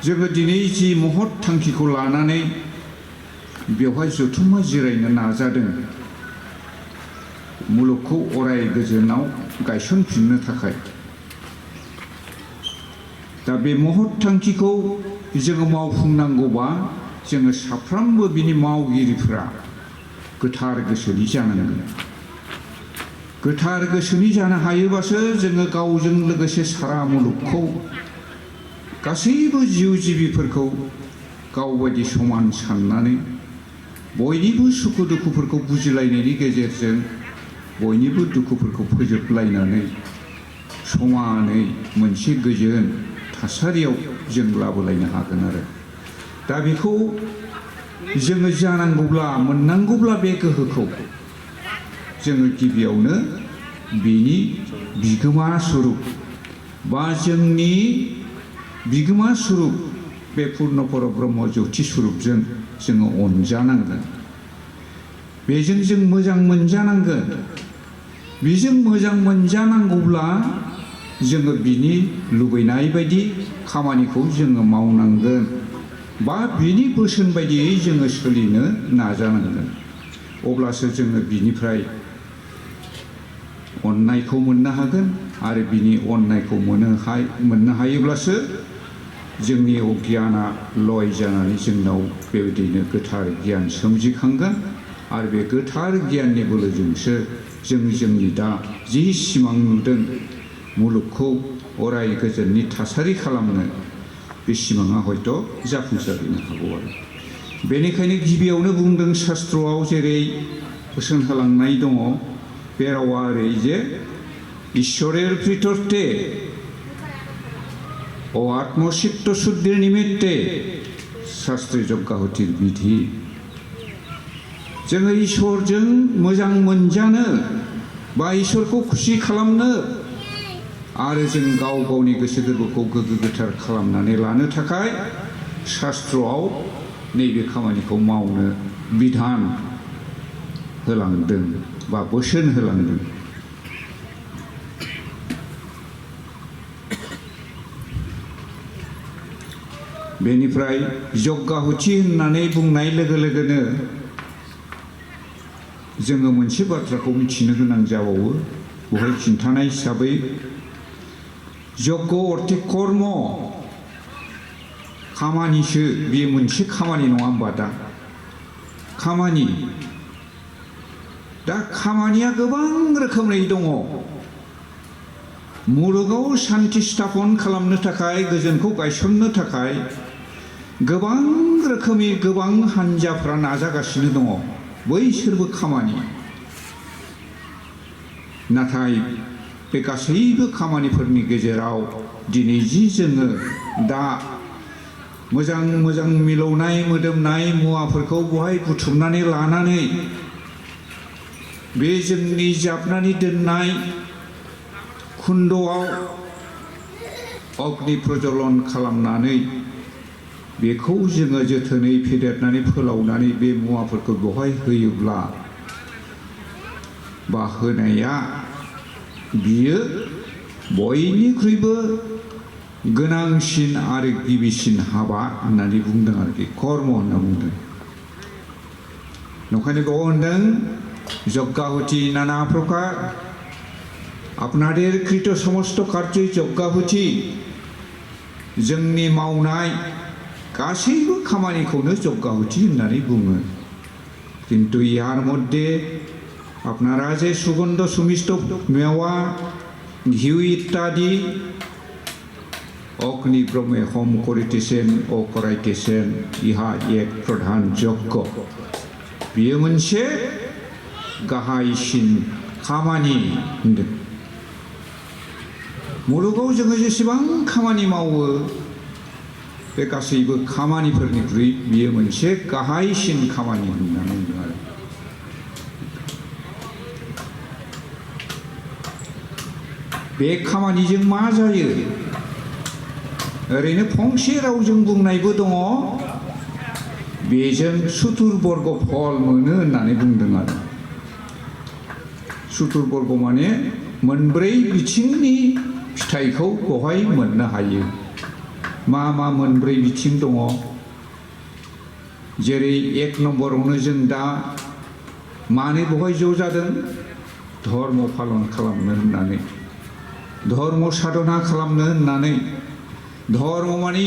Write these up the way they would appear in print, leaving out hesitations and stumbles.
जोङो दिनै जि महत थांखिखौ लानानै बेवहाय जथुम्मा जिरायनो नाजादों मुलुगखौ अराय गोजोनाव गायसनफिननो थाखाय। दा बे महत थांखिखौ जोङो मावफुंनांगौबा जोङो साफ्रोमबो बिनि मावगिरिफ्रा गोथार गोसोनि जानांगोन। गोथार गोसोनि जानो हायोबासो जोङो गावजों लोगोसे सारा मुलुगखौ गासैबो जिउ जिबिफोरखौ गावबायदि समान साननानै बयनिबो सुखु दुखुफोरखौ बुजिलायनायनि गेजेरजों बयनिबो दुखुफोरखौ फोजोबलायनानै समानै मोनसे गोजोन थासारियाव जों लाबोलायनो हागोन आरो। दा बेखौ जोङो जानांगौब्ला मोननांगौब्ला बे गोहोखौ जोङो गिबियावनो बिनि बिगोमा स्वरुप बा जोंनि बिगोमा स्वरुप बे पुर्ण परब्रह्म ज्योति स्वरुपजों जोङो अनजानांगोन। बेजों जों मोजां मोनजानांगोन। बेजों मोजां मोनजानांगौब्ला जोङो बिनि लुबैनाय बायदि खामानिखौ जोङो मावनांगोन बा बिनि बोसोन बायदियै जोङो सोलिनो नाजानांगोन। अब्लासो जोङो बिनिफ्राय अननायखौ मोननो हागोन आरो बिनि अननायखौ मोननो हायोब्लासो जोंनि अगियाना लय जानानै जोंनाव बेबायदिनो गोथार गियान सोमजिखांगोन आरो बे गोथार गियाननि बोलोजोंसो जों जोंनि दा जि सिमां नुदों मुलुगखौ अराय गोजोननि थासारि खालामनो बे सिमाङा हयथ' जाफुंसारहैनो हागौ आरो। बेनिखायनो गिबियावनो बुंदों शास्त्रआव जेरै बोसोन होलांनाय दङ बे रावा ओरै जे ঈশ্বরের প্রীত্যর্থে ও আত্মচিত্ত শুদ্ধির নিমিত্তে শাস্ত্রে যজ্ঞাহুতির বিধি। जोङो इसोरजों मोजां मोनजानो बा इसोरखौ खुसि खालामनो आरो जों गाव गावनि गोसो गोरबोखौ गोग्गो गोथार खालामनानै लानो थाखाय शास्त्रआव नैबे खामानिखौ मावनो बिधान होलांदों बा बोसोन होलांदों। बेनिफ्राय यज्ञाहुति होननानै बुंनाय लोगो लोगोनो जोङो मोनसे बाथ्राखौ मिथिनो गोनां जाबावो बेवहाय खिन्थानाय हिसाबै यज्ञ अर्थे कर्म खामानिसो बे मोनसे खामानि नङा होमबा दा खामानि दा खामानिया गोबां रोखोमनि दङ। मुलुगाव शान्ति स्थापन खालामनो थाखाय गोजोनखौ गायसननो थाखाय गोबां रोखोमनि गोबां हान्जाफ्रा नाजागासिनो दङ बैसोरबो खामानि। नाथाय बे गासैबो खामानिफोरनि गेजेराव दिनै जि जोङो दा मोजां मोजां मिलौनाय मोदोमनाय मुवाफोरखौ बहाय बुथुमनानै लानानै बे जोंनि जाबनानै दोननाय कुन्दआव अग्नि प्रज्वलन खालामनानै बेखौ जोङो जोथोनै फेदेरनानै फोलावनानै बे मुवाफोरखौ बेवहाय होयोब्ला बा होनाया बियो बयनिख्रुइबो गोनांसिन आरो गिबिसिन हाबा होननानै बुंदों आरोखि कर्म होनना बुंदों। नंखायनो बेयाव होनदों যজ্ঞাহুতি নানা প্রকার আপনাদের কৃত সমস্ত কার্যই যজ্ঞাহুতি जोंनि मावनाय गासैबो खामानिखौनो যজ্ঞাহুতি होननानै बुङो। কিন্তু ইয়ার মধ্যে আপনারা যে সুগন্ধ সুমিষ্ট মেওয়া ঘিউ ইত্যাদি অগ্নি ব্রহ্মে হোম করিতেছেন ও করাইতেছেন ইহা এক প্রধান যজ্ঞ। बेयो मोनसे गाहायसिन खामानि होनदों। मुलुगाव जोङो जेसेबां खामानि मावो बे गासैबो खामानिफोरनिख्रुइ बेयो मोनसे गाहायसिन खामानि होननानै बुंदों आरो। बे खामानिजों मा जायो ओरैनो फंसे रावजों बुंनायबो दङ बेजों चतुर्बर्ग फल मोनो होननानै बुंदों आरो। चतुर्बर्ग माने मोनब्रै बिथिंनि फिथाइखौ बेवहाय मोननो हायो। मा मोनब्रै बिथिं दङ जेरै 1 नम्बरावनो जों दा मानो बहाय ज' जादों धर्म पालन खालामनो होननानै धर्म साधना खालामनो होननानै धर्म माने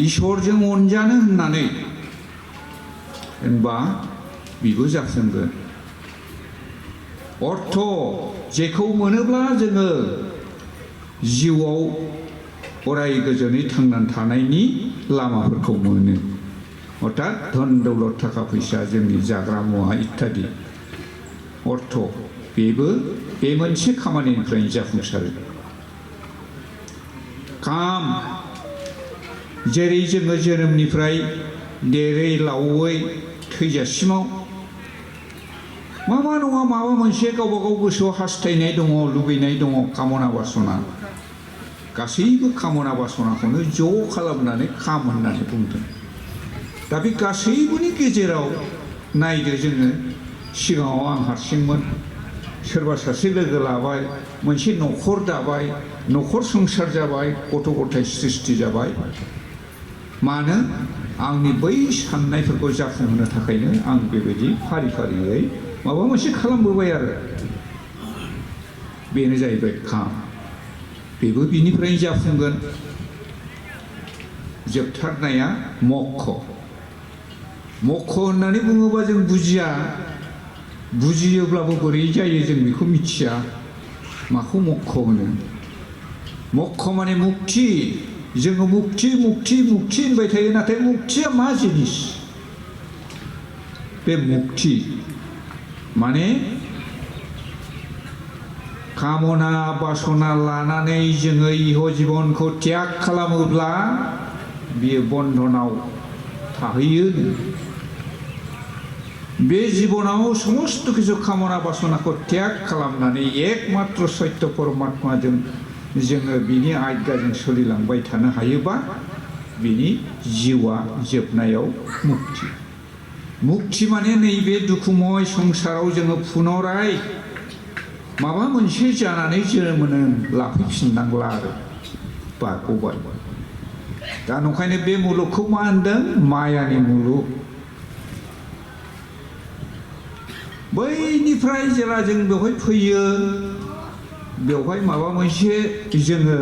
इसोरजों अनजानो होननानै होनबा बिबो जाफुंगोन अर्थ जेखौ मोनोब्ला जोङो जिउआव अराय गोजोनै थांनानै थानायनि लामाफोरखौ मोनो अर्थात धन दौलत थाखा फैसा जोंनि जाग्रा मुवा इत्यादि अर्थ बेबो बे मोनसे खामानिनिफ्रायनो जाफुंसारो काम जेरै जोङो जोनोमनिफ्राय देरै लावै थैजासिमाव माबा नङा माबा मोनसे गावबा गाव गोसोआव हास्थायनाय दङ लुबैनाय दङ कामना बासना गासैबो कामना बासनाखौनो ज' खालामनानै काम होननानै बुंदों दा बे गासैबोनि गेजेराव नायदो जोङो सिगाङाव आं हारसिंमोन सोरबा सासे लोगो लाबाय मोनसे न'खर दाबाय न'खर संसार जाबाय गथ' गथाय सृष्टि जाबाय मानो आंनि बै साननायफोरखौ जाफुंहोनो थाखायनो आं बेबायदि फारि फारियै माबा मोनसे खालामबोबाय आरो बेनो जाहैबाय काम बेबो बिनिफ्रायनो जाफुंगोन जोबथारनाया मक्ष होननानै बुङोबा जों बुजियोब्लाबो बोरै जायो जों बेखौ मिथिया माखौ मक्ष होनो मक्ष माने मुक्ति जोङो मुक्ति होनबाय थायो नाथाय मुक्तिया मा जिनिस बे मुक्ति माने कामना बासना लानानै जोङो इह जीबनखौ त्याग खालामोब्ला बियो बन्धनाव थाहैयो बे जीबनाव समस्त किछु कामना बासनाखौ त्याग खालामनानै एकमात्र सत्य परमात्माजों जोङो बिनि आज्ञाजों सोलिलांबाय थानो हायोबा बिनि जिउआ जोबनायाव मुक्ति माने नैबे दुखुमय संसाराव जोङो पुनराय माबा मोनसे जानानै जोनोम लाफैफिननांला आरो बारग'बाय दा नंखायनो बे मुलुगखौ मा होनदों मायानि मुलुग बैनिफ्राय जेला जों बेवहाय फैयो बेवहाय माबा मोनसे जोङो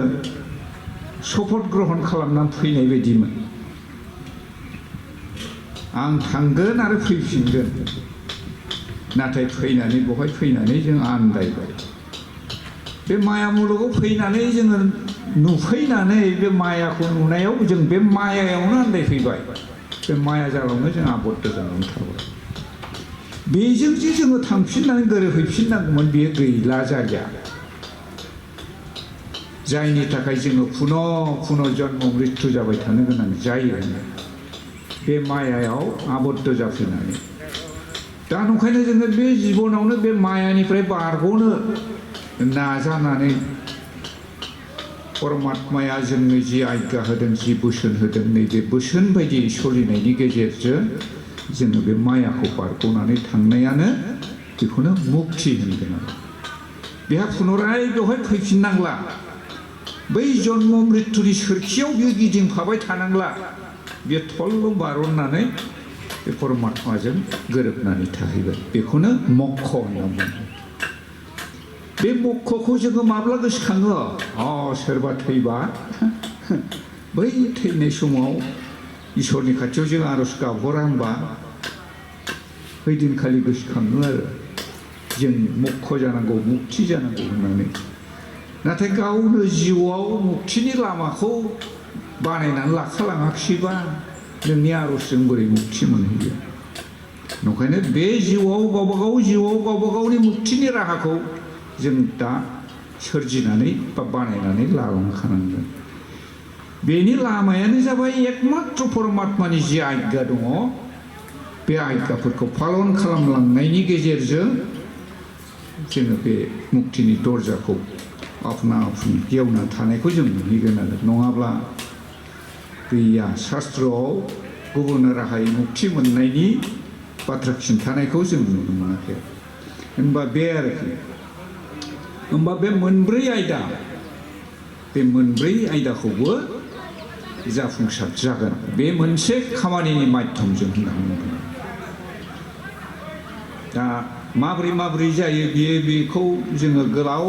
शपथ ग्रहण खालामनानै फैनाय बायदिमोन आं थांगोन आरो फैफिनगोन नाथाय बेवहाय फैनानै जों आन्दायबाय बे माया मुलुगाव फैनानै जोङो नुफैनानै बे मायाखौ नुनायाव जों बे मायायावनो आन्दायफैबाय बे माया जालावनो जों आबद्ध जानानै थाबाय बेजों जे जोङो थांफिननानै गोरोबहैफिननांगौमोन बेयो गैला जाया जायनि थाखाय जोङो पुनः जन्म मृत्यु जाबाय थानो गोनां जायो बे मायायाव आबद्ध जाफैनानै दा नंखायनो जोङो बे जीबनावनो बे मायानिफ्राय बारग'नो नाजानानै परमात्माया जोंनो जि आज्ञा होदों जि बोसोन होदों नैबे बोसोन बायदि सोलिनायनि गेजेरजों जोङो बे मायाखौ बारग'नानै थांनायानो बेखौनो मुक्ति होनगोन आरो बेहा पुनराय बेवहाय फैफिननांला बै जन्म मृत्युनि सोरखियाव बियो गिदिंफाबाय थानांला बियो थल्ल' बारननानै बे परमात्माजों गोरोबनानै थाहैबाय बेखौनो मक्ष होनना बुङो बे मक्खखौ जोङो माब्ला गोसोखाङो सोरबा थैबा बै थैनाय समाव इसोरनि खाथियाव जों आरज गाबहरा होनबा बै दिनखालि गोसोखाङो आरो जों मक्ष जानांगौ मुक्ति जानांगौ होननानै नाथाय गावनो जिउआव मुक्तिनि लामाखौ बानायनानै लाखालाङाखिसैबा नोंनि आरजजों बोरै मुक्ति मोनहैयो नंखायनो बे जिउआव गावबा गावनि मुक्तिनि राहाखौ जों दा सोरजिनानै बा बानायनानै लालांखानांगोन बेनि लामायानो जाबाय एकमात्र परमात्मानि जि आज्ञा दङ बे आज्ञाफोरखौ पालन खालामलांनायनि गेजेरजों जोङो बे मुक्तिनि दरजाखौ अपना गेवना थानायखौ जों नुहैगोन आरो नङाब्ला गैया शास्त्रआव गुबुन राहायै मुक्ति मोननायनि बाथ्रा खिन्थानायखौ जों नुनो मोनाखै होनबा बे आरोखि होनबा बे मोनब्रै आयदा बे मोनब्रै आयदाखौबो जाफुंसार जागोन बे मोनसे खामानिनि माध्यमजों होनना बुंदों दा माबोरै जायो बेखौ जोङो गोलाव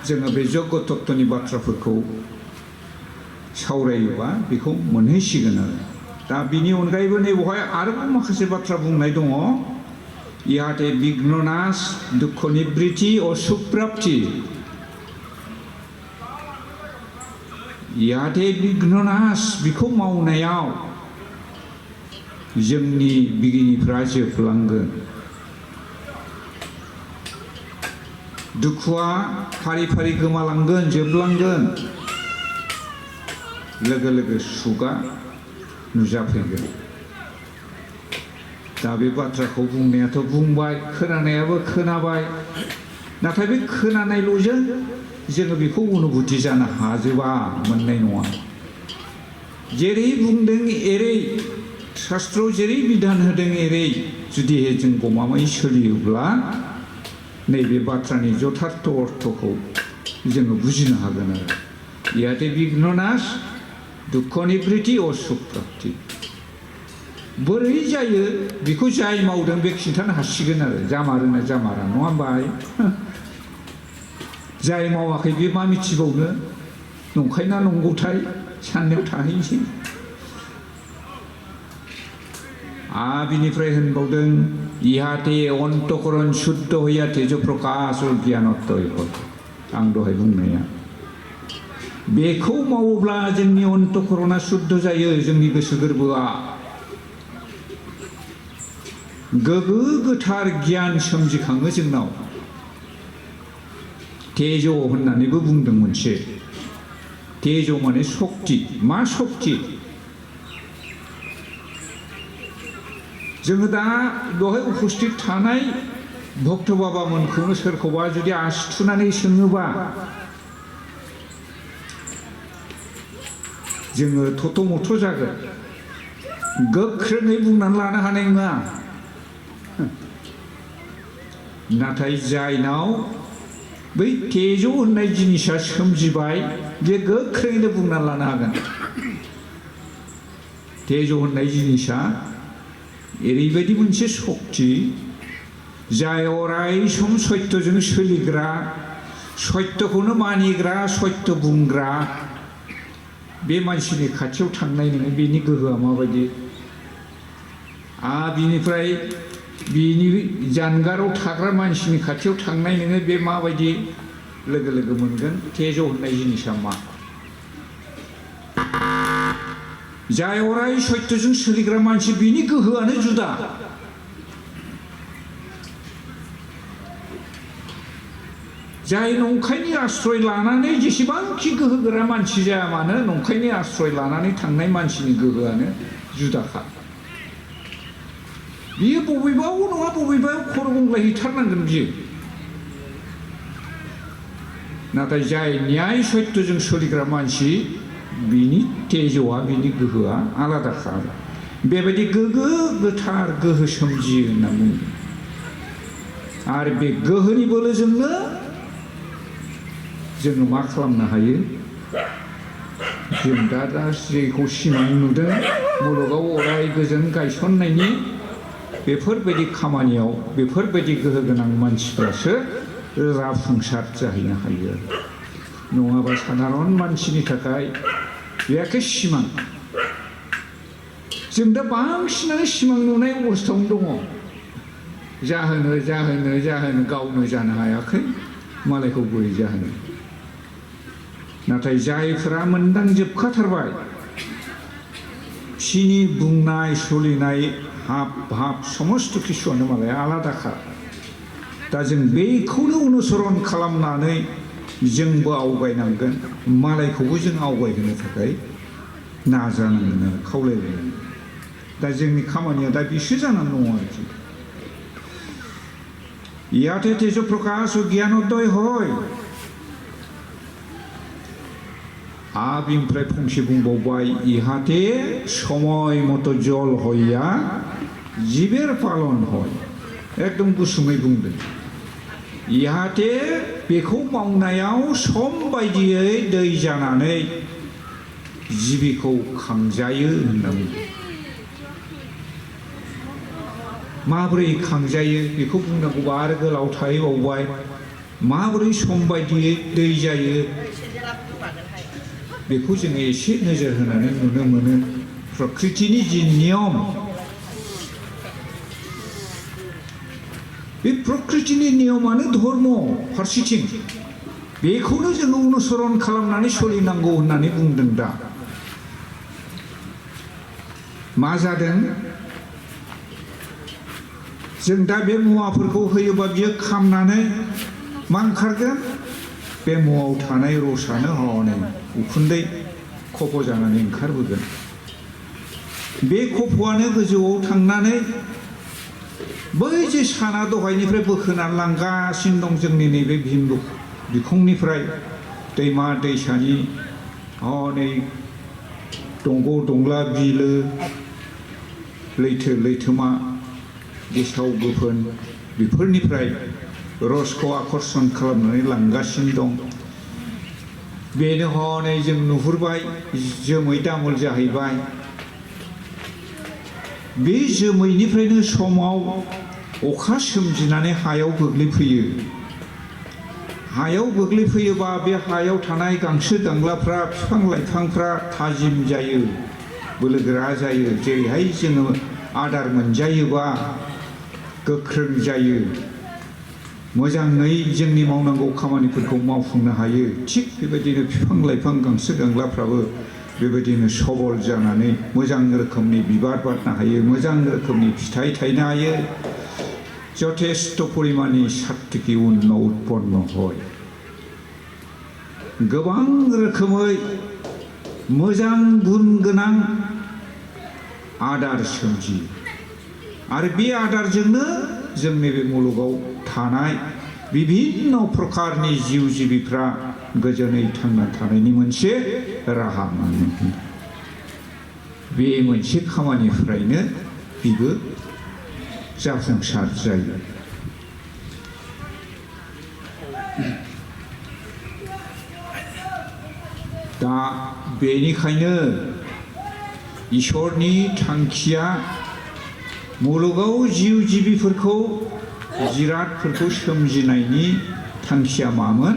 जोङो बे जग्य तत्त्वनि बाथ्राफोरखौ सावरायोबा बेखौ मोनहैसिगोन आरो दा बिनि अनगायैबो नैबेवहाय आरोबाव माखासे बाथ्रा बुंनाय दङ इहाते बिघ्ननाश दुःख निवृत्ति और सुख प्राप्ति इहाते बिघ्ननाश बेखौ मावनायाव जोंनि बिगिनिफ्रा जोबलांगोन दुखुआ फारि फारि गोमालांगोन जोबलांगोन लोगो लोगो सुखआ नुजाफैगोन दा बे बाथ्राखौ बुंनायाथ' बुंबाय खोनानायाबो खोनाबाय नाथाय बे खोनानायल'जों जोङो बेखौ अनुभुति जानो हाजोबा मोननाय नङा जेरै बुंदों एरै शास्त्रआव जेरै बिधान होदों एरै जुदि जों गमामायै सोलियोब्ला नैबे बाथ्रानि यथार्थ अर्थखौ जोङो बुजिनो हागोन आरो इहाते बिघ्ननाश दुःख निवृत्ति और सुख प्राप्ति बोरै जायो बेखौ जाय मावदों बे खिन्थानो हासिगोन आरो जामारोना जामारा नङा होमबा जाय मावाखै बे मा मिथिबावनो नंखायना नंगौथाय साननायाव थाहैनोसै बिनिफ्राय होनबावदों इहाते अन्तःकरण शुद्ध हइया तेज प्रकाश और ज्ञानोदय हय आं दहाय बुंनाया बेखौ मावोब्ला जोंनि अन्तःकरणा शुद्ध जायो जोंनि गोसो गोरबोआ गोगो गोथार गियान सोमजिखाङो जोंनाव तेज होननानैबो बुंदों मोनसे तेज माने शक्ति मा शक्ति जोङो दा दहाय उपस्थित थानाय भक्त बाबामोनखौनो सोरखौबा जुदि आसि थुनानै सोङोबा जोङो थथ' मथ' जागोन गोख्रोङै बुंनानै लानो हानाय नङा नाथाय जायनाव बै तेज होननाय जिनिसा सोमजिबाय बे गोख्रैनो बुंनानै लानो हागोन तेज होननाय जिनिसा एरैबायदि मोनसे शक्ति जाय अराय सम सत्यजों सोलिग्रा सत्यखौनो मानिग्रा सत्य बुंग्रा बे मानसिनि खाथियाव थांनाय नोङो बेनि गोहोआ माबायदि बिनिफ्राय बिनि जानगाराव थाग्रा मानसिनि खाथियाव थांनाय नोङो बे माबायदि लोगो लोगो मोनगोन तेज होननाय जिनिसा मा जाय अराय सत्यजों सोलिग्रा मानसि बिनि गोहोआनो जुदा जाय नंखायनि आश्रय लानानै जेसेबांखि गोहोगोरा मानसि जाया मानो नंखायनि आश्रय लानानै थांनाय मानसिनि गोहोआनो जुदाखा बियो बबेबाव नङा बबेबाव खर' गंग्लायहैथारनांगोन बियो नाथाय जाय न्याय सत्यजों सोलिग्रा मानसि बिनि तेजआ बिनि गोहोआ आलादाखा बेबायदि गोगो गोथार गोहो सोमजियो होनना बुङो आरो बे गोहोनि बोलोजोंनो जोङो मा खालामनो हायो जों दा जेखौ सिमां नुदों मुलुगाव अराय गोजोन गायसननायनि बेफोरबायदि खामानियाव बेफोरबायदि गोहो गोनां मानसिफ्रासो जाफुंसार जाहैनो हायो नङाबा साधारन मानसिनि थाखाय बे एखे सिमां जों दा बांसिनानो सिमां नुनाय अबस्थायावनो दङ जाहोनो गावनो जानो हायाखै मालायखौ बोरै जाहोनो नाथाय जायफोरा मोनदांजोबखाथारबाय बिसिनि बुंनाय सोलिनाय हाब भाब समस्त किसुआनो मालाय आलादाखा दा जों बेखौनो अनुसरन खालामनानै जोंबो आवगायनांगोन मालायखौबो जों आवगायहोनो थाखाय नाजानांगोन आरो खावलायलायनांगोन दा जोंनि खामानिया दा बिसो जानानै दङ आरोखि इहाते तेज प्रकाश ज्ञानोदय हय बिनिफ्राय फंसे बुंबावबाय इहाते समय मतो जल हइया जीवेर पालन हय एकदम गुसुङै बुंदों जाहाथे बेखौ मावनायाव सम बायदियै दै जानानै जिबिखौ खांजायो होनना बुङो। माबोरै खांजायो बेखौ बुंनांगौबा आरो गोलाव थाहैबावबाय। माबोरै सम बायदियै दै जायो बेखौ जोङो एसे नोजोर होनानै नुनो मोनो। प्रकृतिनि जि नियम, बे प्रकृतिनि नियमानो धर्म फारसेथिं। बेखौनो जोङो अनुसरन खालामनानै सोलिनांगौ होननानै बुंदों। दा मा जादों? जों दा बे मुवाफोरखौ होयोबा बियो खामनानै मा ओंखारगोन? बे मुवायाव थानाय रसानो हनै उखुन्दै खफ' जानानै ओंखारबोगोन। बे खफ'आनो गोजौआव थांनानै बै जे साना दहायनिफ्राय बोखोनानै लांगासिनो दं जोंनि नैबे भीम बिखुंनिफ्राय दैमा दैसानि हनै दंग' दंला, बिलो, लैथो लैथोमा, गेसाव गोफोन, बेफोरनिफ्राय रसखौ आकर्षण खालामनानै लांगासिनो दं। बेनो हनै जों नुहुरबाय जोमै दामोल जाहैबाय। बे जोमैनिफ्रायनो समाव अखा सोमजिनानै हायाव गोग्लैफैयो। हायाव गोग्लैफैयोबा बे हायाव थानाय गांसो गांलाफ्रा, बिफां लाइफांफ्रा थाजिम जायो, बोलोगोरा जायो। जेरैहाय जोङो आदार मोनजायोबा गोख्रों जायो, मोजाङै जोंनि मावनांगौ खामानिफोरखौ मावफुंनो हायो। थिग बेबायदिनो बिफां लाइफां गांसो गांलाफ्राबो बेबायदिनो सबल जानानै मोजां रोखोमनि बिबार बारनो हायो, मोजां रोखोमनि फिथाइ थायनो हायो। যথেষ্ট পরিমাণে সাত্ত্বিকী উন্ন উৎপন্ন হয়। गोबां रोखोमै मोजां गुन गोनां आदार सोमजियो। आरो बे आदारजोंनो जोंनि बे मुलुगाव थानाय बिभिन्न प्रकारनि जिउ जिबिफ्रा गोजोनै थांना थानायनि मोनसे राहा मोनो। बे मोनसे खामानिफ्रायनो बेबो जाफुंसार जायो। दा बेनिखायनो इसोरनि थांखिया मुलुगाव जिउ जिबिफोरखौ, जिरादफोरखौ सोमजिनायनि थांखिया मामोन?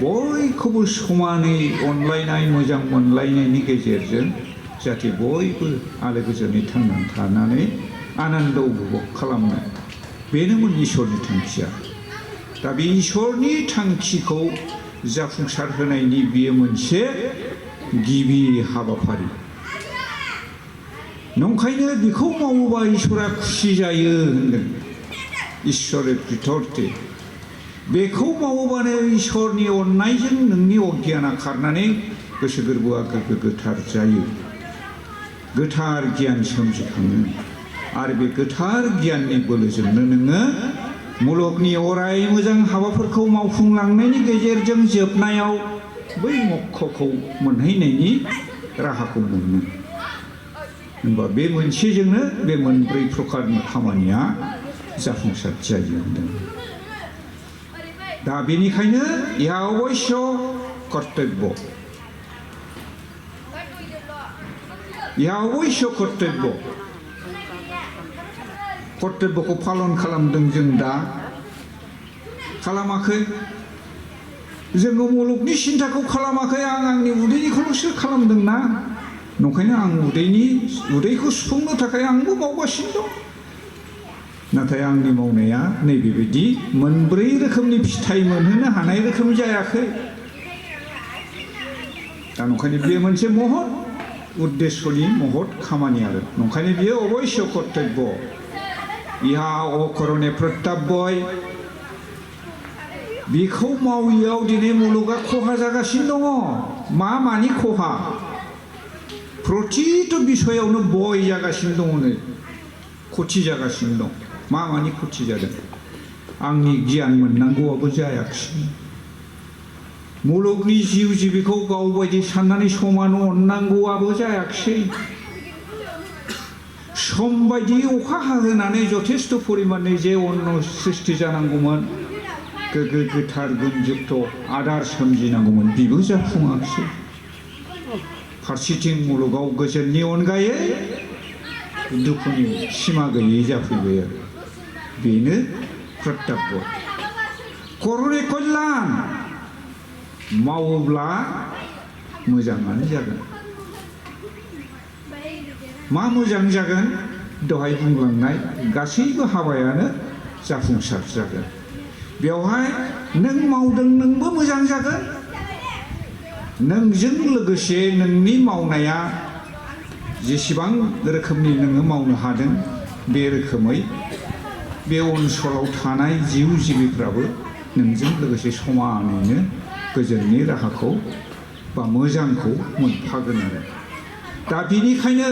बयखौबो समानै अनलायनाय, मोजां मोनलायनायनि गेजेरजों जाहाथे बयबो आलो गोजोनै थांनानै थानानै आनन्द उपभोग खालामनो, बेनोमोन इसोरनि थांखिया। दा बे इसोरनि थांखिखौ जाफुंसार होनायनि बेयो मोनसे गिबि हाबाफारि। नंखायनो बेखौ मावोबा इसोरा खुसि जायो होनदों। इसोरे प्रितर्थे, बेखौ मावोबानो इसोरनि अननायजों नोंनि अगियाना खारनानै गोसो गोरबोआ गोग्गो गोथार जायो, गोथार गियान सोमजिखाङो। आरो बे गोथार गियाननि बोलोजोंनो नोङो मुलुगनि अराय मोजां हाबाफोरखौ मावफुंलांनायनि गेजेरजों जोबनायाव बै मोक्षखौ मोनहैनायनि राहाखौ मोनो। होनबा बे मोनसेजोंनो बे मोनब्रै प्रकारनि खामानिया जाफुंसार जायो होनदों। दा बेनिखायनो इहा अबश्य कर्तव्य, इहा अबश्य कर्तव्य। कर्तव्यखौ पालन खालामदों जों दा खालामाखै। जोङो मुलुगनि सिन्थाखौ खालामाखै, आं आंनि उदैनिखौल'सो खालामदों ना। नंखायनो आं उदैखौ सुफुंनो थाखाय आंबो मावगासिनो दं। नाथाय आंनि मावनाया नैबेबायदि मोनब्रै रोखोमनि फिथाइ मोनहोनो हानाय रोखोम जायाखै। दा नंखायनो बेयो मोनसे महत उद्देश्यनि महत खामानि। आरो नंखायनो बेयो अबश्य कर्तव्य। इहा अकरणे प्रत्याबय। बेखौ मावियाव दिनै मुलुगा खहा जागासिनो दङ। मानि खहा? प्रतिथ' बिसयावनो बय जागासिनो दङ, नै खथि जागासिनो दं। मानि खथि जादों? आंनि गियान मोननांगौआबो जायाखिसै। मुलुगनि जिउ जिबिखौ गावबायदि साननानै समान अननांगौआबो जायाखिसै। सम बायदि अखा हाहोनानै जथेस्थ' परिमाणनि जे अन्न सृष्टि जानांगौमोन 그 गोथार गुनजुक्त आदार सोमजिनांगौमोन बेबो जाफुङाखिसै फारसेथिं मुलुगाव गोजोननि अनगायै दुखुनि सिमा गैयै जाफैबाय आरो बेनो प्रत्याब्य कर'ने कल्याण मावोब्ला मोजाङानो जागोन मा मोजां जागोन दहाय बुंलांनाय गासैबो हाबायानो जाफुंसार जागोन बेवहाय नों मावदों नोंबो मोजां जागोन नोंजों लोगोसे नोंनि मावनाया जेसेबां रोखोमनि नोङो मावनो हादों बे रोखोमै बे ओनसोलाव थानाय जिउ जिबिफ्राबो नोंजों लोगोसे समानैनो गोजोननि राहाखौ बा मोजांखौ मोनफागोन आरो दा बेनिखायनो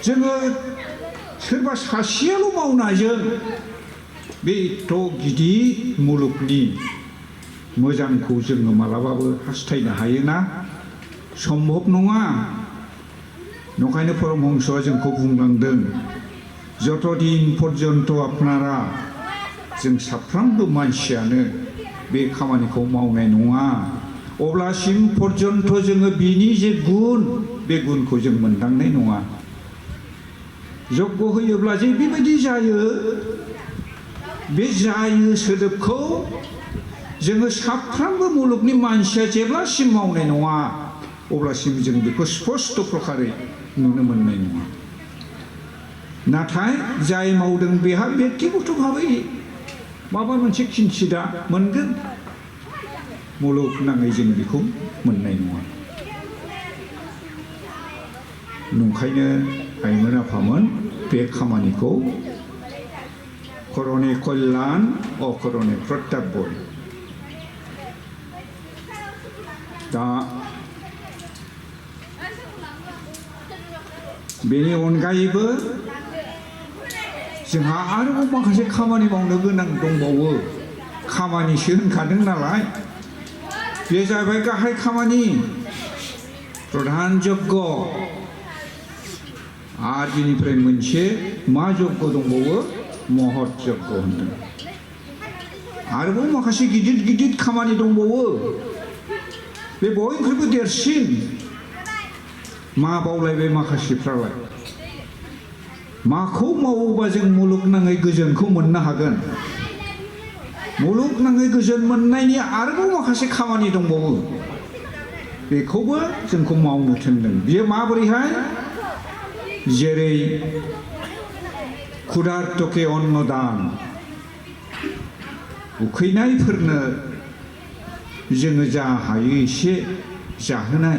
जोङो सोरबा सासेयाल' मावनायजों बे एथ' गिदिर मुलुगनि मोजांखौ जोङो मालाबाबो हास्थायनो हायोना सम्भब नङा नंखायनो परमहंसआ जोंखौ बुंलांदों যতদিন পর্যন্ত আপনারা जों साफ्रोमबो मानसियानो बे खामानिखौ मावनाय नङा अब्लासिम पर्यन्त जोङो बिनि जे गुन बे गुनखौ जों मोनदांनाय नङा यज्ञ होयोब्ला जे बेबायदि जायो बे जायो सोदोबखौ जोङो साफ्रोमबो मुलुगनि मानसिया जेब्लासिम मावनाय नङा अब्लासिम जों बेखौ स्पष्ट प्रकारै नुनो मोननाय नङा नाथाय जाय मावदों बेहा व्यक्तिगत भाबै माबा मोनसे खिन्थिदा मोनगोन मुलुगनाङै जों बेखौ मोननाय नङा नंखायनो आइमोन आफामोन बे खामानिखौ कर'ने कल्याण अकर'ने प्रत्याब्य दा बेनि अनगायैबो जोंहा आरोबाव माखासे खामानि मावनो गोनां दंबावो खामानिसो होनखादों नालाय बे जाबाय गाहाय खामानि प्रधान यज्ञ आरो बेनिफ्राय मोनसे मा यज्ञ दंबावो महत यज्ञ होनदों आरोबाव माखासे गिदिर गिदिर खामानि दंबावो बे बयनिख्रुइबो देरसिन मा बावलायबाय माखासेफ्रालाय माखौ मावोबा जों मुलुगनाङै गोजोनखौ मोननो हागोन मुलुगनाङै गोजोन मोननायनि आरोबाव माखासे खामानि दंबावो बेखौबो जोंखौ मावनो थिनदों बियो माबोरैहाय जेरै क्षुधार्तके अन्नदान उखैनायफोरनो जोङो जा हायो एसे जाहोनाय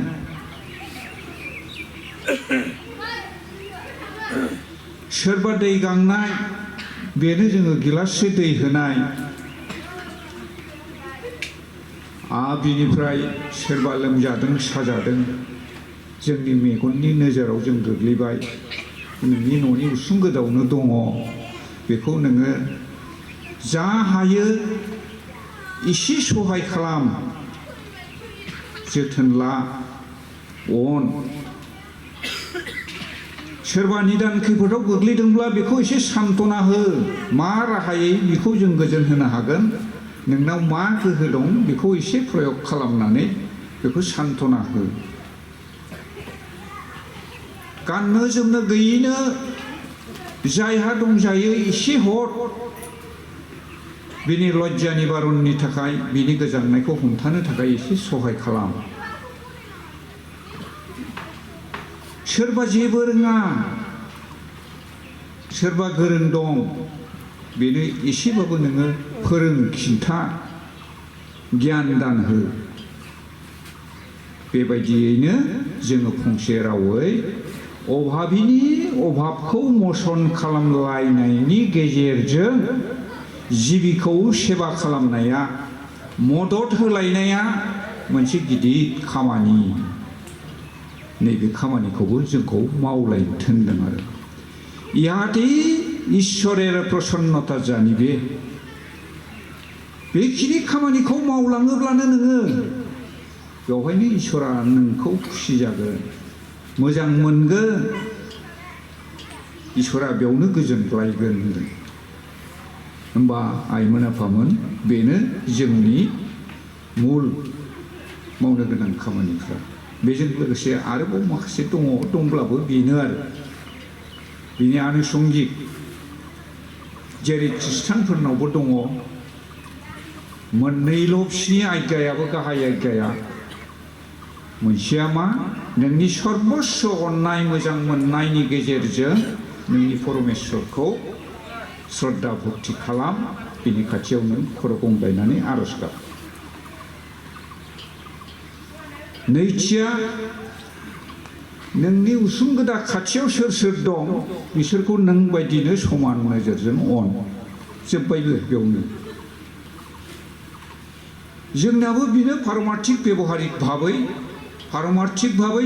सोरबा दै गांनाय बेनो जोङो गिलाससे दै होनाय बिनिफ्राय सोरबा लोमजादों साजादों जोंनि मेगननि नोजोराव जों गोग्लैबाय नोंनि न'नि उसुं गोदावनो दङ बेखौ नोङो जा हायो एसे सहाय खालाम जोथोन ला अन सोरबा निदान खैफोदाव गोग्लैदोंब्ला बेखौ एसे सान्त्वना हो मा राहायै बेखौ जों गोजोन होनो हागोन नोंनाव मा गोहो दं बेखौ एसे प्रयोग खालामनानै बेखौ सान्त्वना हो गाननो जोमनो गैयैनो जायहा दंजायो एसे हर बिनि लज्जा निबारननि थाखाय बिनि गोजांनायखौ हमथानो थाखाय एसे सहाय खालाम सोरबा जेबो रोङा सोरबा गोरों दं बेनो एसेबाबो नोङो फोरों खिन्था गियान दान हो बेबायदियैनो जोङो फंसे रावै अभाबिनि अभाबखौ मसन खालामलायनायनि गेजेरजों जिबिखौ सेवा खालामनाया मदद होलायनाया मोनसे गिदिर खामानि नैबे खामानिखौबो जोंखौ मावलायनो थिनदों आरो इहाते ईश्वरेर प्रसन्नता जानिबे बेखिनि खामानिखौ मावलाङोब्लानो नोङो बेवहायनो ईश्वरा नोंखौ खुसि जागोन मोजां मोनगोन ईश्वरा बेयावनो गोजोनग्लायगोन होनदों होमबा आइमोन आफामोन बेनो जोंनि मुल मावनो गोनां खामानिफ्रा बेजों लोगोसे आरोबाव माखासे दंब्लाबो बेनो आरो बिनि आनुषंगिक जेरै खृष्टानफोरनावबो दङ मोननैल' बिसिनि आज्ञायाबो गाहाय आज्ञाया मोनसेया मा नोंनि सर्बस्व अननाय मोजां मोननायनि गेजेरजों नोंनि परमेश्वरखौ श्रद्धा भक्ति खालाम बिनि खाथियाव नों खर' गंग्लायनानै आर'ज गाब नैथिया नोंनि उसुं गोदा खाथियाव सोर सोर दं बिसोरखौ नों बायदिनो समान नोजोरजों अन जोब्बायबो बेयावनो जोंनाबो बेनो पारमार्थिक बेबहारिक भाबै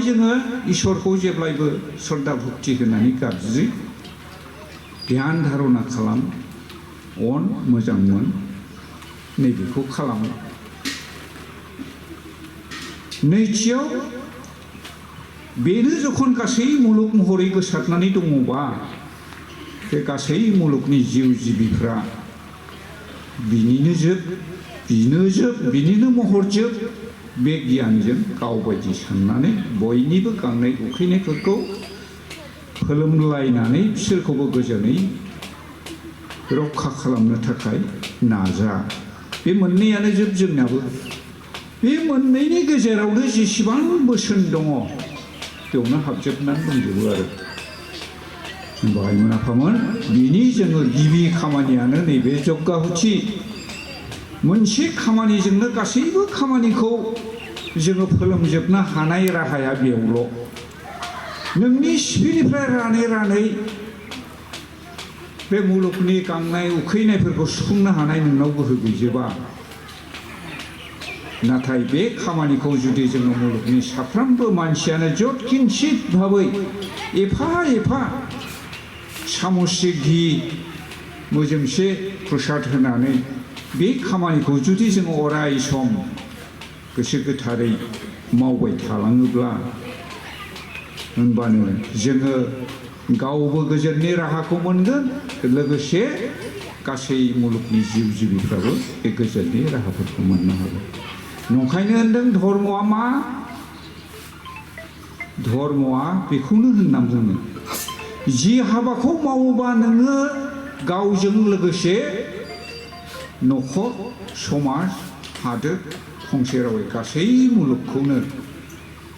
जोङो इसोरखौ जेब्लायबो श्रद्धा भक्ति होनानै गाबज्रि ध्यान धारणा खालाम अन मोजां मोन नैबेखौ खालामो नैथियाव बेनो जखन गासै मुलुग महरै गोसारनानै दङबा बे गासै मुलुगनि जिउ जिबिफ्रा बिनिनो बिनिनो महरजोब बे गियानजों गाव बायदि साननानै बयनिबो गांनाय उखैनायफोरखौ फोलोमलायनानै बिसोरखौबो गोजोनै रक्षा खालामनो थाखाय नाजा बे मोननैयानो जोंनाबो बे मोननैनि गेजेरावनो जेसेबां बोसोन दङ बेयावनो हाबजोबनानै दंजोबो आरो होनबा आइमोन आफामोन बिनि जोङो गिबि खामानियानो नैबे यज्ञाहुति मोनसे खामानिजोंनो गासैबो खामानिखौ जोङो फोलोमजोबनो हानाय राहाया बेयावल' नोंनि सिपिनिफ्राय रानै बे मुलुगनि गांनाय उखैनायफोरखौ सुफुंनो हानाय नोंनाव गोहो गैजोबा नाथाय बे खामानिखौ जुदि जोङो मुलुगनि साफ्रोमबो मानसियानो जथकिनचित भाबै एफा सामससे घि मोजोंसे प्रसाद होनानै बे खामानिखौ जुदि जोङो अराय सम गोसो गोथारै मावबाय थालाङोब्ला होनबानो जोङो गावबो गोजोननि राहाखौ मोनगोन लोगोसे गासै मुलुगनि जिउ जिबिफ्राबो बे गोजोननि राहाफोरखौ मोननो हागोन नंखायनो होनदों धर्मआ मा धर्मआ बेखौनो होनना बुङो जि हाबाखौ मावोबा नोङो गावजों लोगोसे न'खर समाज हादोर फंसे रावै गासै मुलुगखौनो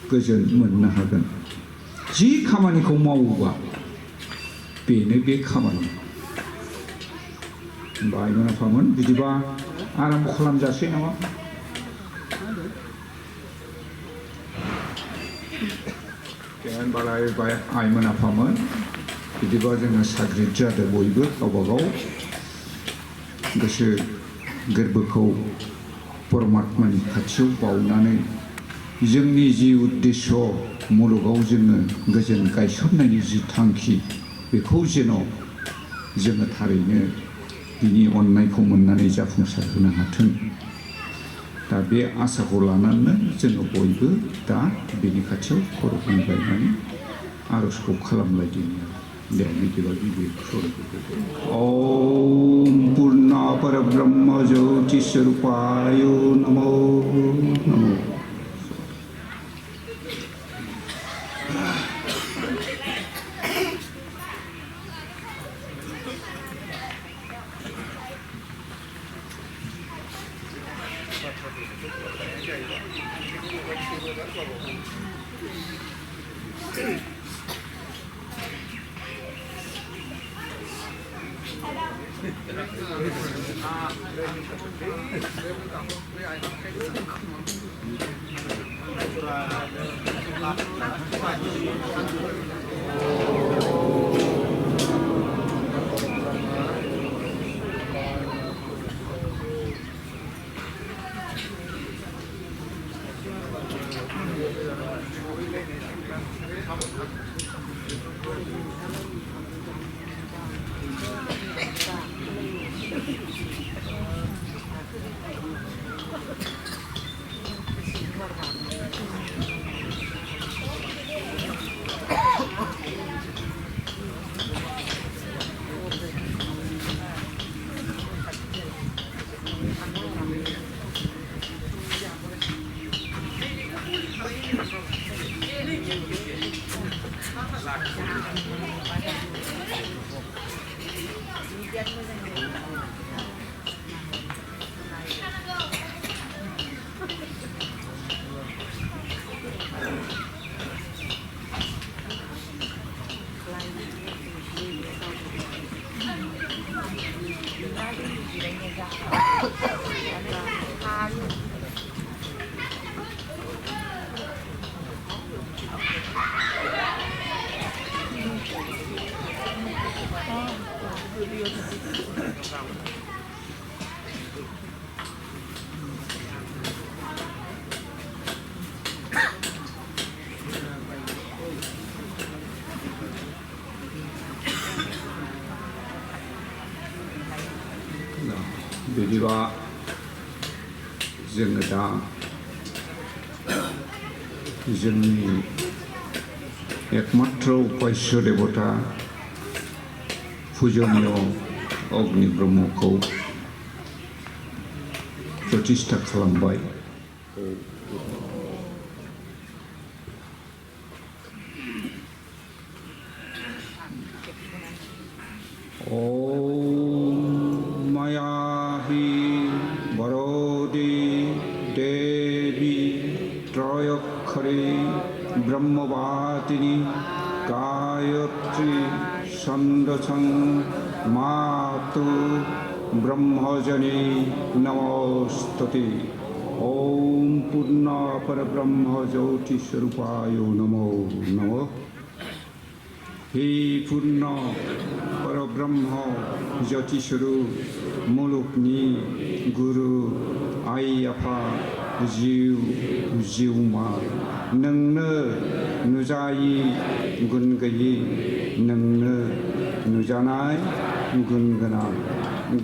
गोजोन मोननो हागोन जि खामानिखौ मावोबा बेनो बे खामानि होनबा आइमोन आफामोन बिदिबा आराम्भ खालामजासै नामा होनबालाय आइमोन आफामोन बिदिबा जोङो साग्रिद जादों बयबो गावबागाव गोसो गोरबोखौ परमात्मानि खाथियाव बावनानै जोंनि जि उद्देश्य मुलुगाव जोङो गोजोन गायसननायनि जि थांखि बेखौ जेन' जोङो थारैनो बिनि अननायखौ मोननानै जाफुंसार होनो हाथों दा बे आसाखौ लानानै जोङो बयबो दा बेनि खाथियाव खर' गंग्लायनानै आर'जखौ खालामलायदिनि दे बिदिबा गिबि ओम पूर्णा परब्रह्म ज्योति स्वरूपाय नमो नमो बिदिबा जोङो दा जोंनि एकमात्र उपास्य देवता पूजनीय अग्नि ब्रह्मखौ प्रतिष्ठा खालामबाय। ब्रह्मवादिनी गायत्री छन्दसं मातु ब्रह्मजनी नमोस्तुते। ओम पूर्ण परब्रह्म ज्योति स्वरूपाय नमो नमः। हे पूर्ण परब्रह्म ज्योति स्वरूप मुलुगनि गुरु आइ आफा जिउ जिउमा नोंनो नुजायै गुन गैयै नोंनो नुजानाय गुन गोनां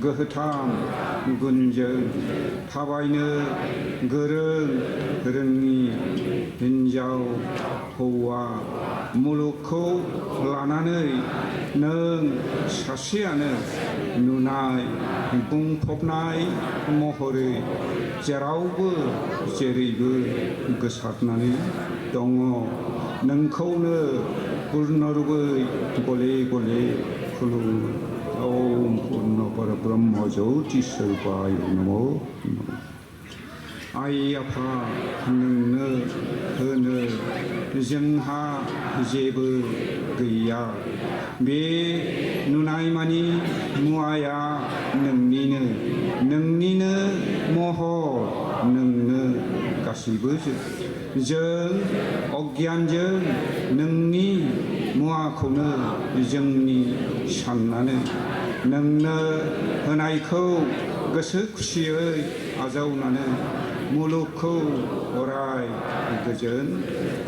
गोहोथाम गुनजों थाबायनो गोरों रोङि हिन्जाव हौवा मुलुगखौ लानानै नों सासेयानो नुनाय बुंफबनाय महरै जेरावबो जेरैबो गोसारनानै दङ। नोंखौनो पूर्ण रूपै गले गले खुलुमो। ओम पूर्ण परब्रह्म ज्योति स्वरूपाय नमो नमः। आइ आफा नोंनो होनो जोंहा जेबो गैया। बे नुनाय मानि मुवाया नोंनिनो महर नोंनो गासैबो जों अज्ञानजों नोंनि मुवाखौनो जोंनि साननानै नोंनो होनायखौ गोसो खुसियै आजावनानै मुलुगखौ अराय गोजोन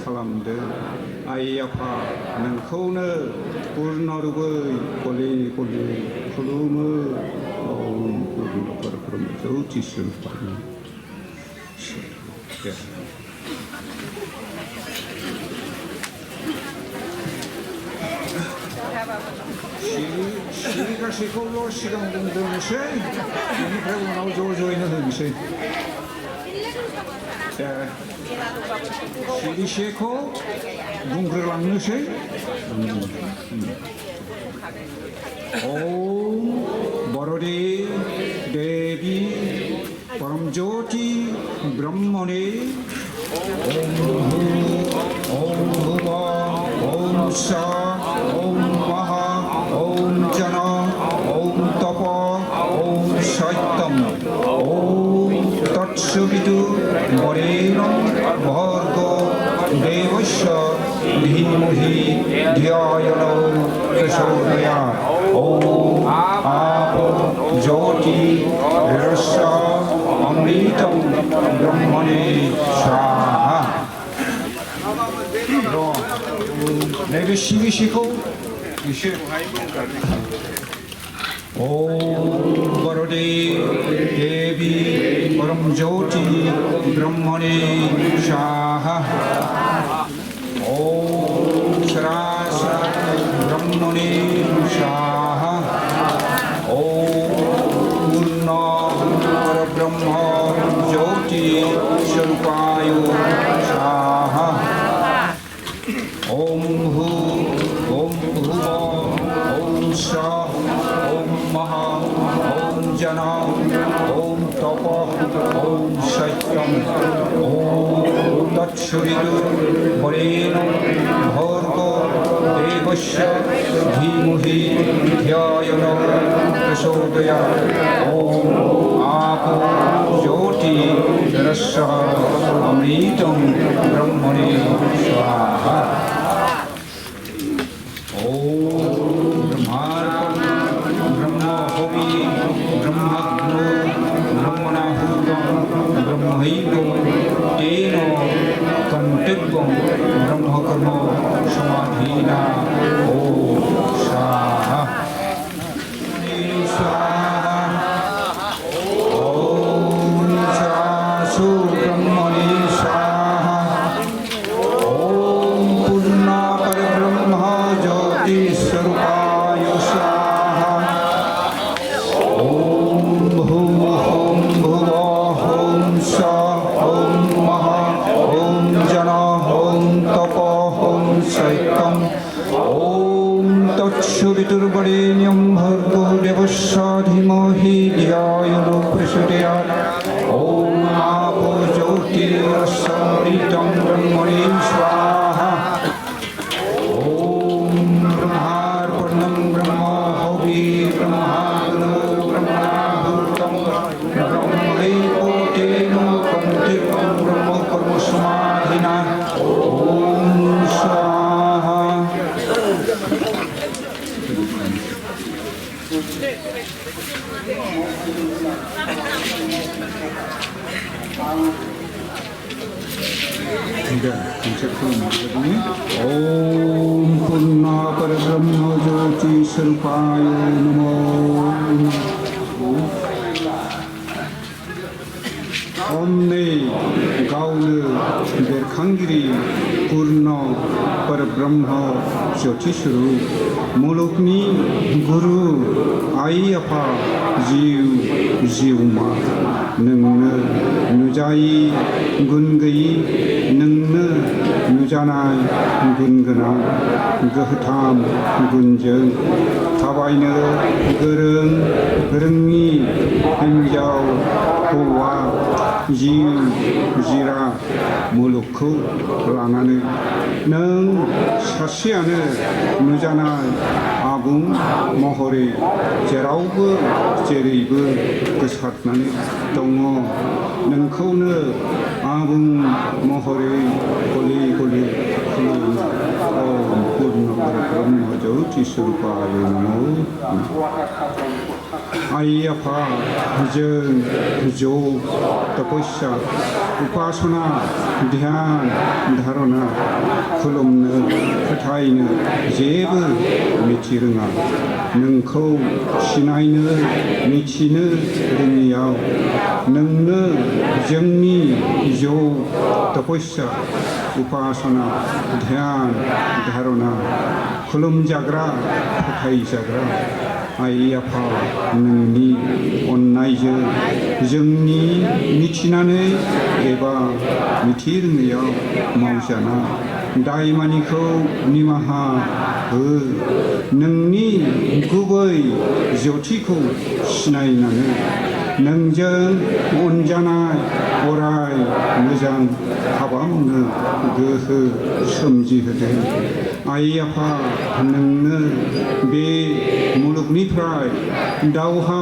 खालामदों। आइ आफा नोंखौनो पूर्ण रूपै गले गले खुलुमो। ओम पूर्ण परब्रह्म ज्योति स्वरूपाय 시리 가시고 시간 공동했어요. 이니까 우리나라 조조이는 흔세. 시리 시코 뭉그랑느세. 오 버로디 देवी परम ज्योति ब्रह्मणे ओम भुवा ओम सा ओम महा ओम जन ओम तप ओम सत्यम ओम तत्सवितु वरेण्यं भर्गो देवस्य धीमहि धियो प्रचोदयात्। ओम आप ज्योति रस अमृतं ब्रह्मणे स्वाहा। 내가 시기시고 ओम वरदे देवी परम ज्योति ब्रह्मणे स्वाहा। ओम सरास ब्रह्मणे स्वाहा। ओम पूर्ण परब्रह्म ज्योति स्वरूपाय स्वाहा। तत्सवितुर्वरेण्यं भर्गो देवस्य धीमहि धियो यो प्रचोदयात् ॐ आपो ज्योतिरसः अमृतं ब्रह्मणे स्वाहा ॐ ब्रह्महवि ब्रह्मग्नो ब्रह्मणाहुतं ब्रह्मैवो तेन कर्तव्यं ब्रह्मकर्म समाधिना ॐ स्वाहा तत्सवितुर्वरेण्यं भर्गो देवस्य धीमहि धियो यो प्रचोदयात् ॐ आपो ज्योतिरसमृतं ब्रह्मणे स्वाहा ॐ ब्रह्मार्पणं ब्रह्महवि ब्रह्माग्नो ब्रह्मणाहुतं ब्रह्मैवो तेन कर्तव्यं ब्रह्मकर्म समाधिना ॐ स्वाहा ओम पूर्णापर ब्रह्म ज्योति स्वरूपाय नमो ओमने गावनो बेरखांगिरि पूर्ण परब्रह्म ज्योति स्वरूप मुलुगनि गुरु आइ आफा जिउ जिउमा नोंनो नुजायि गुन गैयि नोंनो नुजानाय गुन गोनां गोहोथाम गुनजों थाबायनो गोरों रोङि हिन्जाव हौवा जिउ जिरा मुलुगखौ लानानै नों सासेयानो नुजानाय आबुं महरै जेरावबो जेरैबो गोसारनानै दङ नोंखौनो आबुं महरै गले गले खुलुमो ओम पूर्ण ब्रह्म ज्योति स्वरूपाय नमो आइ आफा जों जग तपस्या उपासना ध्यान धारणा खुलुमनो फोथायनो जेबो मिथि रोङा नोंखौ सिनायनो मिथिनो रोङियाव नोंनो जोंनि जग तपस्या उपासना ध्यान धारणा खुलुमजाग्रा फोथायजाग्रा आइ आफा नोंनि अननायजों जोंनि मिथिनानै एबा मिथि रोङैयाव मावजाना दायमानिखौ निमाहा हो नोंनि गुबै ज्योतिखौ सिनायनानै नोंजों अनजानाय अराय मोजां हाबा मावनो गोहो सोमजिहोदों आइ आफा नोंनो बे मुलुगनिफ्राय दावहा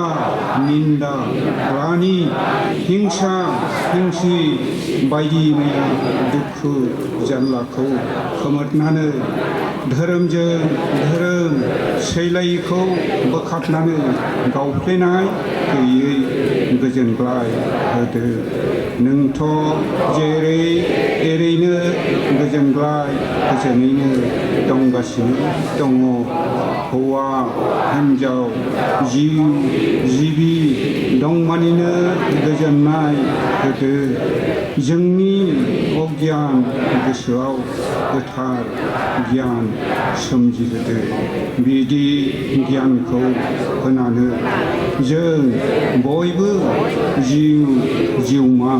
निन्दा ग्लानि हिंसा हिंसि बायदि मैया दुखु जारलाखौ खोमोरनानै धोरोमजों धोरोम सैलायिखौ बोखारनानै गावफ्लेनाय गैयै गोजोनग्लाय होदो नोंथ' जेरै एरैनो गोजोनग्लाय गोजोनैनो दंगासिनो दङ हौवा हिन्जाव जिउ जिबि दंमानिनो गोजोननाय होदो जोंनि अगियान गोसोआव गोथार गियान सोमजिहोदो बिदि गियानखौ होनानै जों बयबो जिउ जिउमा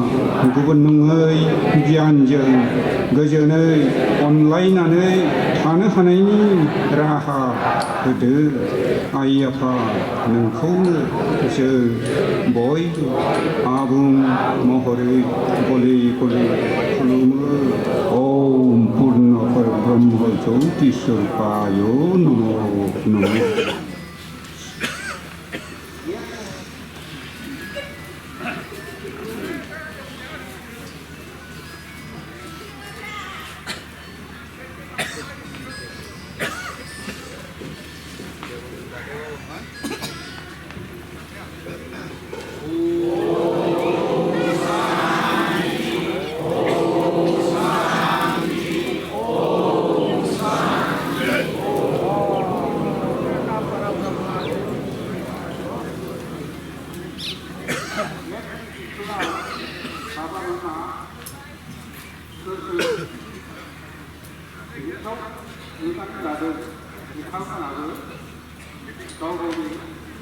गुबुन नङै गियानजों गोजोनै अनलायनानै थानो हानायनि राहा होदो आइ आफा नोंखौनो जों बयबो आबुं महरै गले गले खुलुमो ज्योतिस्वरूपाय नमो नमः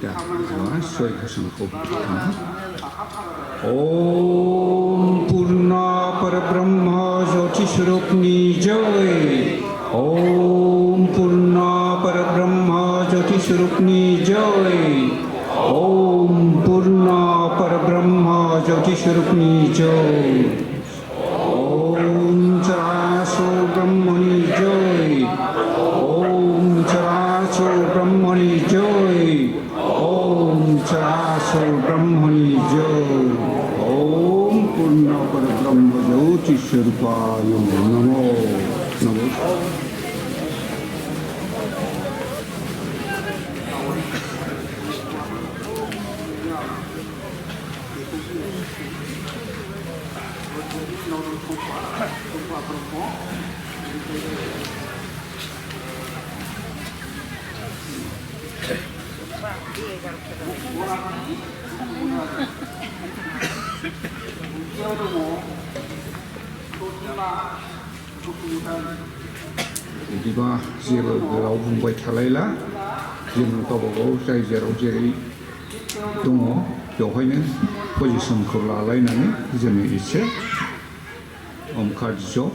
자, 이제 소위 가슴고 ओम पूर्णा परब्रह्म ज्योति स्वरूप जय ओम पूर्णा परब्रह्म ज्योति स्वरूप जय ओम पूर्णा परब्रह्म ज्योति स्वरूप जय ओम चराचर ब्रह्मणि जय ओम चराचर ब्रह्मणि जय ओम चराचर ब्रह्मणि जय ओम पूर्ण परब्रह्म ज्योति स्वरूपाय नमो नमः बिदिबा जेबो गोलाव बुंबाय थालायला जों गावबागाव जाय जेराव जेरै दङ बेवहायनो पजिशनखौ लालायनानै जोङो एसे ओमकार जप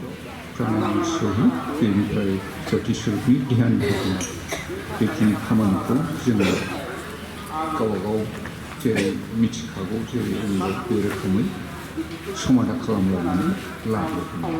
प्राणायाम सहि बेनिफ्राय ज्योति स्वरूपनि ध्यान होनाय बेखिनि खामानिखौ जोङो गावबागाव जेरै मिथिखागौ जेरै रोंगौ बे रोखोमै समाधान खालामलायनानै लाबोगोन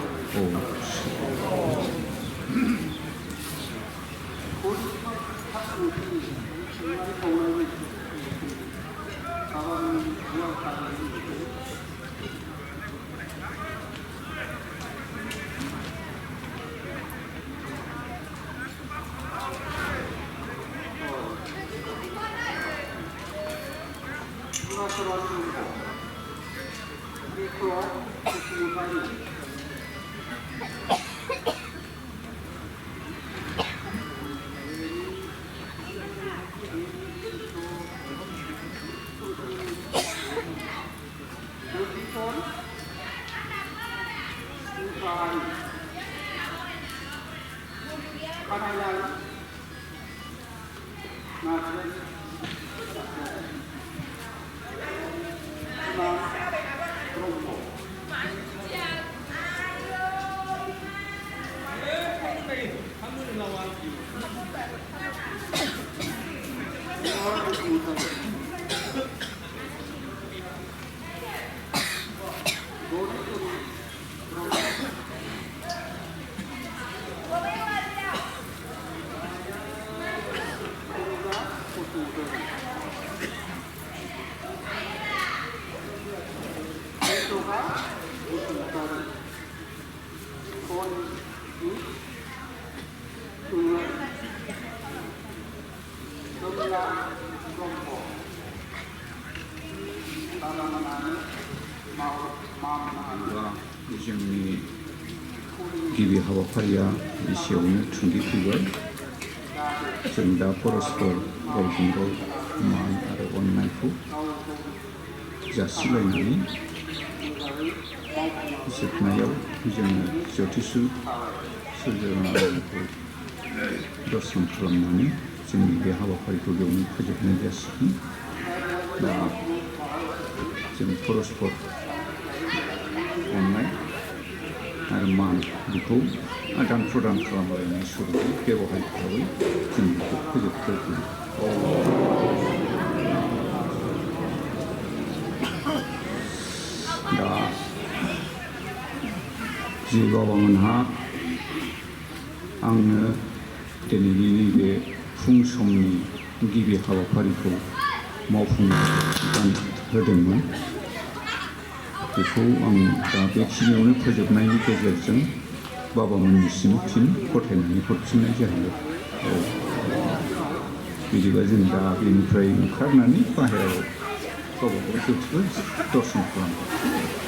जोंनि गिबि हाबाफारिया एसेयावनो थुंगेफैबाय जों दा परस्पर गावजों गाव मान आरो अननायखौ जासिलायनानै जोबनायाव जोङो ज्योतिषु सूर्यनारायणखौ दर्शन खालामनानै जोंनि बे हाबाफारिखौ बेयावनो फोजोबनाय जासिगोन दा जों परस्पर अननाय आरो मान बेखौ आदान प्रदान खालामलायनाय स्वरूपै बेवहाय हिसाबै जों बेखौ फोजोबथारगोन दा जि बाबामोनहा आंनो दिनैनि नैबे फुं समनि गिबि हाबाफारिखौ मावफुंनो बिबान होदोंमोन बेखौ आं दा बेखिनियावनो फोजोबनायनि गेजेरजों बाबामोननिसिम फिन गथायनानै हरफिननाय जाहैबाय बिदिबा जों दा बेनिफ्राय ओंखारनानै बाहेरायाव गावबा गाव डिउटिखौ दर्शन खालामो